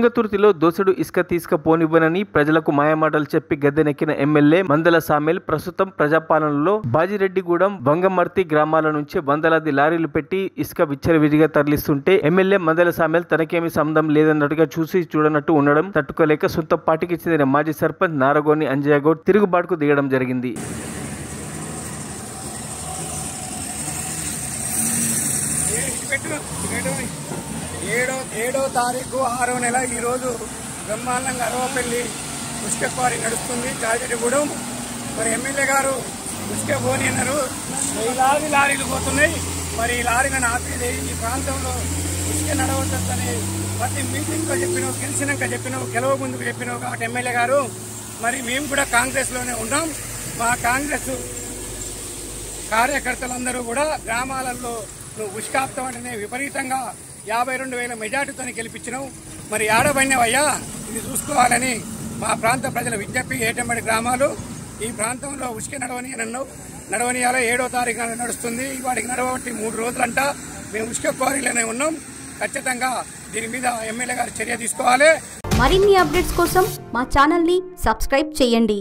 తుంగతుర్తిలో దోసెడు ఇసుక తీసుకుపోనివ్వనని ప్రజలకు మాయమాటలు చెప్పి గద్దెనెక్కిన ఎమ్మెల్యే మందల సామేల్ ప్రస్తుతం ప్రజాపాలనలో బాజిరెడ్డిగూడెం, వంగమర్తి గ్రామాల నుంచి వందలాది లారీలు పెట్టి ఇసుక విచ్చలవిడిగా తరలిస్తుంటే ఎమ్మెల్యే మందల సామేల్ తనకేమీ సంబంధం లేదన్నట్టుగా చూసి చూడనట్టు ఉండడం తట్టుకోలేక సొంత పార్టీకి చెందిన మాజీ సర్పంచ్ నారగోని అంజయ్య గౌడ్ తిరుగుబాటుకు దిగడం జరిగింది. ఏడో తారీఖు 6వ నెల ఈరోజు బ్రహ్మాండంగా అరవపల్లి ఉసుక క్వారీ నడుస్తుంది చాజిరెడ్డిగూడెం. మరి ఎమ్మెల్యే గారు ఉసుక పోని అన్నారు. లారీలు పోతున్నాయి. మరి ఈ లారీలను ఆపేది ఈ ప్రాంతంలో ఉసుక నడవద్దని ప్రతి మీటింగ్లో చెప్పినావు, గెలిచినాక చెప్పినావు, గెలవ ముందుకు చెప్పినావు కాబట్టి ఎమ్మెల్యే గారు మరి మేము కూడా కాంగ్రెస్లోనే ఉన్నాం. మా కాంగ్రెస్ కార్యకర్తలందరూ కూడా గ్రామాలలో నువ్వు ఉసుకాప్తం అంటేనే విపరీతంగా 52,000 మెజార్టీతో గెలిపించినావు. మరి ఆడబడినవయ్యా ఇది చూసుకోవాలని మా ప్రాంత ప్రజల విజ్ఞప్తి. ఏటంబడి గ్రామాలు ఈ ప్రాంతంలో ఉసుక నడవనియాల 7వ తారీఖు నడుస్తుంది. వాడికి నడవబట్టి 3 రోజులంట. మేము ఉసుక క్వారీలోనే ఉన్నాం. ఖచ్చితంగా దీని మీద ఎమ్మెల్యే గారు చర్య తీసుకోవాలి. మరిన్ని అప్డేట్స్ కోసం మా ఛానల్ని సబ్స్క్రైబ్ చేయండి.